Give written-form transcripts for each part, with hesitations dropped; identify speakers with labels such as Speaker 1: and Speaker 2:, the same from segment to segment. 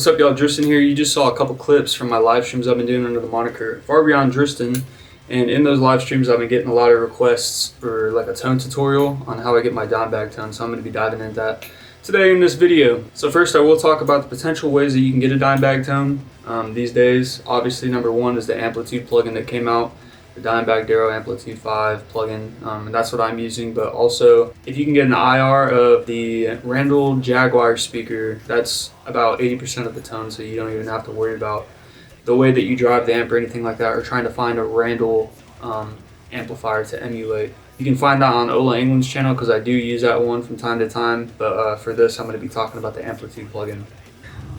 Speaker 1: What's up, y'all? Dristan here. You just saw a couple clips from my live streams I've been doing under the moniker Far Beyond Dristan, and in those live streams I've been getting a lot of requests for like a tone tutorial on how I get my Dimebag tone, so I'm going to be diving into that today in this video. So first I will talk about the potential ways that you can get a Dimebag tone these days. Obviously number one is the Amplitude plugin that came out, the Dimebag Darrow Amplitude 5 plugin, and that's what I'm using. But also, if you can get an IR of the Randall Jaguar speaker, that's about 80% of the tone, so you don't even have to worry about the way that you drive the amp or anything like that, or trying to find a Randall amplifier to emulate. You can find that on Ola England's channel, because I do use that one from time to time, but for this I'm going to be talking about the Amplitude plugin.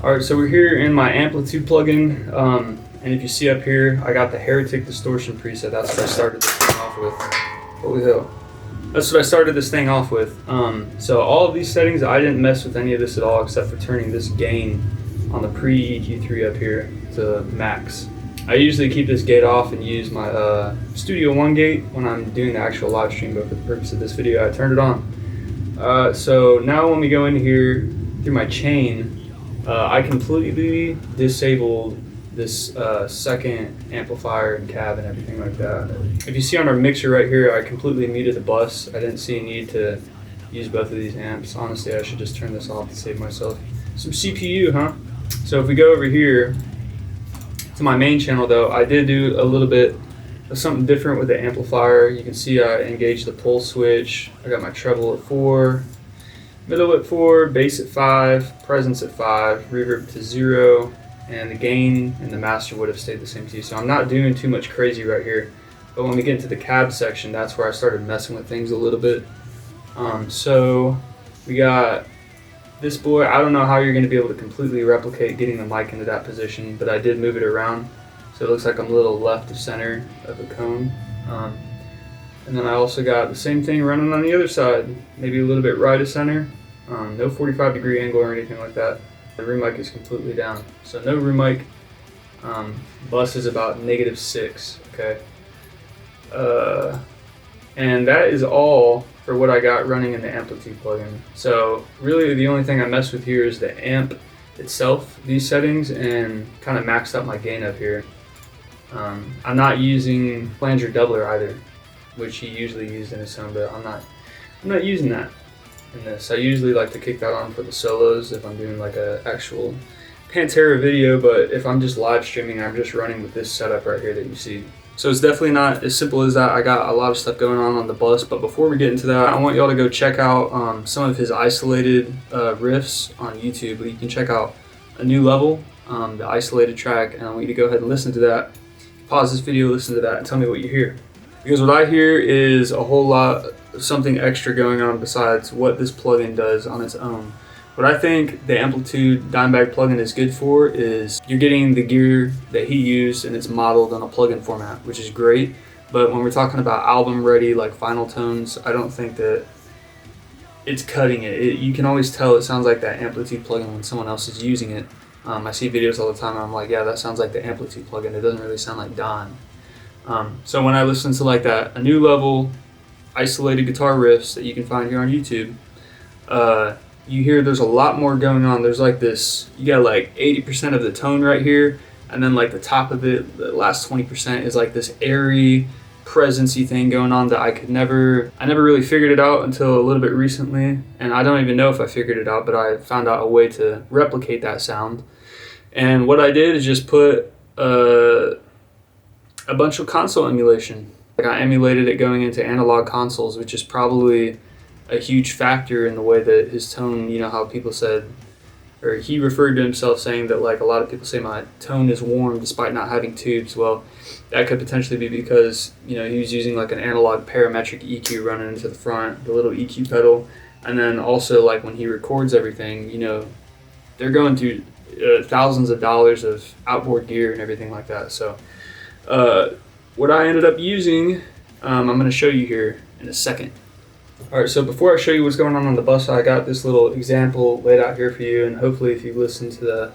Speaker 1: Alright, so we're here in my Amplitude plugin. And if you see up here, I got the Heretic Distortion preset. That's what I started this thing off with. Holy hell. That's what I started this thing off with. So all of these settings, I didn't mess with any of this at all, except for turning this gain on the pre-EQ3 up here to max. I usually keep this gate off and use my Studio One gate when I'm doing the actual live stream, but for the purpose of this video, I turned it on. So now when we go in here through my chain, I completely disabled this second amplifier and cab and everything like that. If you see on our mixer right here, I completely muted the bus. I didn't see a need to use both of these amps. Honestly, I should just turn this off to save myself some CPU, huh? So if we go over here to my main channel though, I did do a little bit of something different with the amplifier. You can see I engaged the pull switch. I got my treble at 4, middle at 4, bass at 5, presence at 5, reverb to 0, and the gain and the master would have stayed the same too. So I'm not doing too much crazy right here. But when we get into the cab section, that's where I started messing with things a little bit. So we got this boy. I don't know how you're going to be able to completely replicate getting the mic into that position, but I did move it around. So it looks like I'm a little left of center of the cone. And then I also got the same thing running on the other side, maybe a little bit right of center. No 45-degree angle or anything like that. The room mic is completely down, so no room mic. Bus is about -6, okay? And that is all for what I got running in the Amplitude plugin. So really the only thing I messed with here is the amp itself, these settings, and kind of maxed out my gain up here. I'm not using flanger doubler either, which he usually used in his tone, but I'm not using that in this. I usually like to kick that on for the solos if I'm doing like a actual Pantera video, but if I'm just live streaming, I'm just running with this setup right here that you see. So it's definitely not as simple as that. I got a lot of stuff going on the bus, but before we get into that, I want y'all to go check out some of his isolated riffs on YouTube. You can check out A New Level, the isolated track, and I want you to go ahead and listen to that. Pause this video, listen to that, and tell me what you hear. Because what I hear is a whole lot of something extra going on besides what this plugin does on its own. What I think the Amplitude Dimebag plugin is good for is you're getting the gear that he used and it's modeled on a plugin format, which is great. But when we're talking about album ready, like final tones, I don't think that it's cutting it. You can always tell it sounds like that Amplitude plugin when someone else is using it. I see videos all the time and I'm like, yeah, that sounds like the Amplitude plugin. It doesn't really sound like Dime. So when I listen to like that A New Level isolated guitar riffs that you can find here on YouTube, you hear there's a lot more going on. There's like this, you got like 80% of the tone right here, and then like the top of it, the last 20% is like this airy presence-y thing going on that I never really figured it out until a little bit recently, and I don't even know if I figured it out, but I found out a way to replicate that sound. And what I did is just put a bunch of console emulation. Like I emulated it going into analog consoles, which is probably a huge factor in the way that his tone, you know how people said, or he referred to himself saying that like a lot of people say my tone is warm despite not having tubes. Well, that could potentially be because, you know, he was using like an analog parametric EQ running into the front, the little EQ pedal, and then also like when he records everything, you know, they're going through thousands of dollars of outboard gear and everything like that. So what I ended up using, I'm going to show you here in a second. Alright, so before I show you what's going on the bus, I got this little example laid out here for you, and hopefully if you listen to the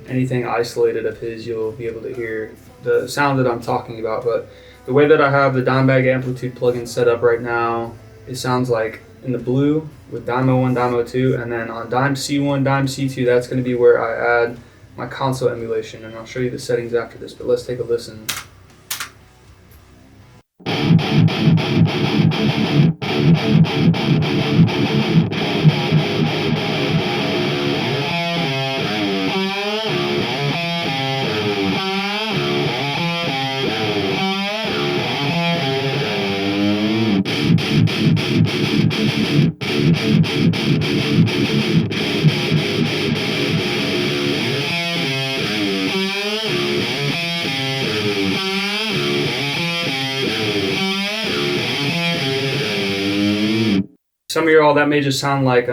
Speaker 1: anything isolated of his, you'll be able to hear the sound that I'm talking about. But the way that I have the Dimebag Amplitude plugin set up right now, it sounds like in the blue with Dymo 1, Dymo 2, and then on Dime C1, Dime C2, that's going to be where I add my console emulation, and I'll show you the settings after this, but let's take a listen. Some of y'all, that may just sound like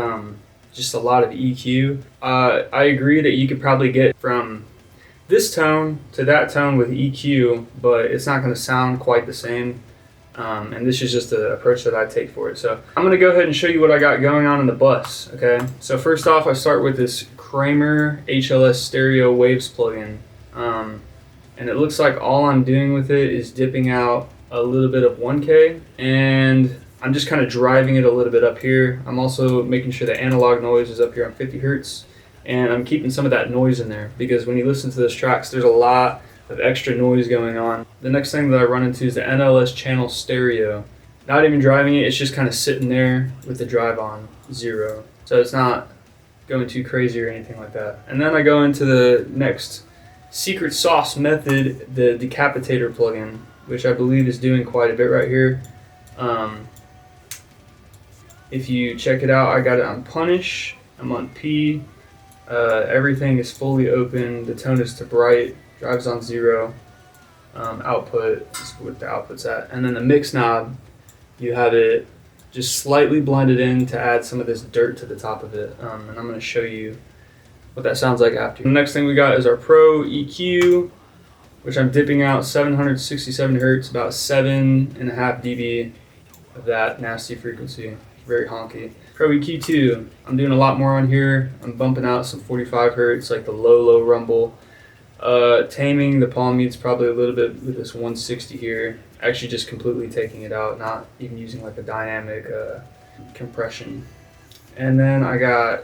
Speaker 1: just a lot of EQ. I agree that you could probably get from this tone to that tone with EQ, but it's not going to sound quite the same. And this is just the approach that I take for it. So I'm going to go ahead and show you what I got going on in the bus. Okay. So first off, I start with this Kramer HLS Stereo Waves plugin. And it looks like all I'm doing with it is dipping out a little bit of 1K, and I'm just kind of driving it a little bit up here. I'm also making sure the analog noise is up here on 50 hertz, and I'm keeping some of that noise in there because when you listen to those tracks, there's a lot of extra noise going on. The next thing that I run into is the NLS channel stereo. Not even driving it, it's just kind of sitting there with the drive on 0. So it's not going too crazy or anything like that. And then I go into the next secret sauce method, the decapitator plugin, which I believe is doing quite a bit right here. If you check it out, I got it on punish, I'm on P, everything is fully open, the tone is to bright, drives on 0, output is what the output's at, and then the mix knob, you have it just slightly blended in to add some of this dirt to the top of it, and I'm going to show you what that sounds like after. The next thing we got is our Pro EQ, which I'm dipping out 767 hertz, about 7.5 dB of that nasty frequency. Very honky. Pro EQ2, I'm doing a lot more on here. I'm bumping out some 45 hertz, like the low rumble. Taming the palm mutes probably a little bit with this 160 here. Actually just completely taking it out, not even using like a dynamic compression. And then I got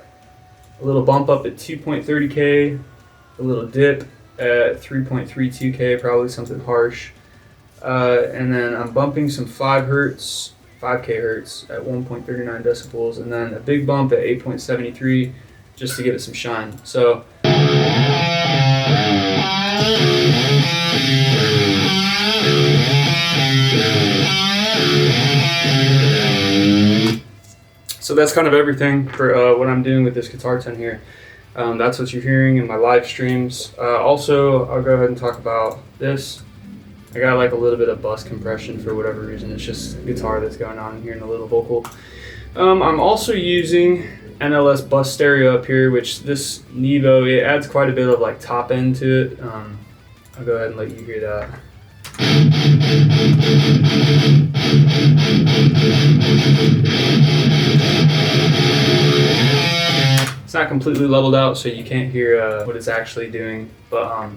Speaker 1: a little bump up at 2.30K, a little dip at 3.32K, probably something harsh. And then I'm bumping some 5K hertz at 1.39 decibels, and then a big bump at 8.73 just to give it some shine. So that's kind of everything for what I'm doing with this guitar tone here. That's what you're hearing in my live streams. Also, I'll go ahead and talk about this. I got like a little bit of bus compression for whatever reason. It's just guitar that's going on here and a little vocal. I'm also using NLS bus stereo up here, which this Nevo, it adds quite a bit of like top end to it. I'll go ahead and let you hear that. It's not completely leveled out, so you can't hear what it's actually doing, but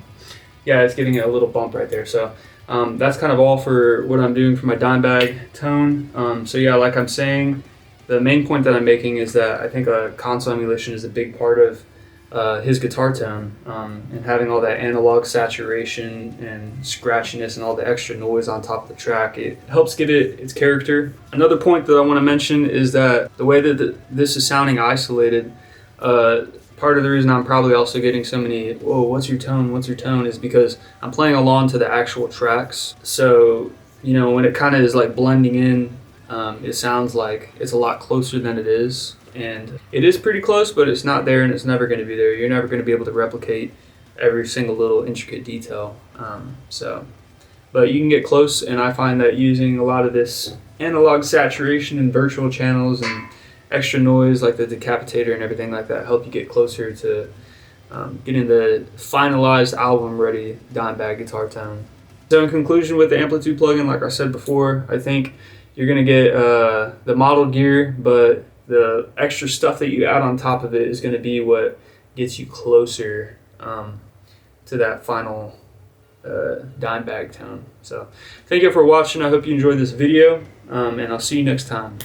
Speaker 1: yeah, it's giving it a little bump right there. So that's kind of all for what I'm doing for my Dimebag tone. So yeah, like I'm saying, the main point that I'm making is that I think a console emulation is a big part of his guitar tone, and having all that analog saturation and scratchiness and all the extra noise on top of the track, it helps give it its character. Another point that I want to mention is that the way that this is sounding isolated, part of the reason I'm probably also getting so many, whoa, what's your tone, is because I'm playing along to the actual tracks. So, you know, when it kind of is like blending in, it sounds like it's a lot closer than it is. And it is pretty close, but it's not there and it's never going to be there. You're never going to be able to replicate every single little intricate detail. But you can get close, and I find that using a lot of this analog saturation and virtual channels and extra noise like the decapitator and everything like that help you get closer to getting the finalized album ready Dimebag guitar tone. So in conclusion, with the Amplitude plugin, like I said before, I think you're going to get the model gear, but the extra stuff that you add on top of it is going to be what gets you closer to that final Dimebag tone. So thank you for watching. I hope you enjoyed this video, and I'll see you next time.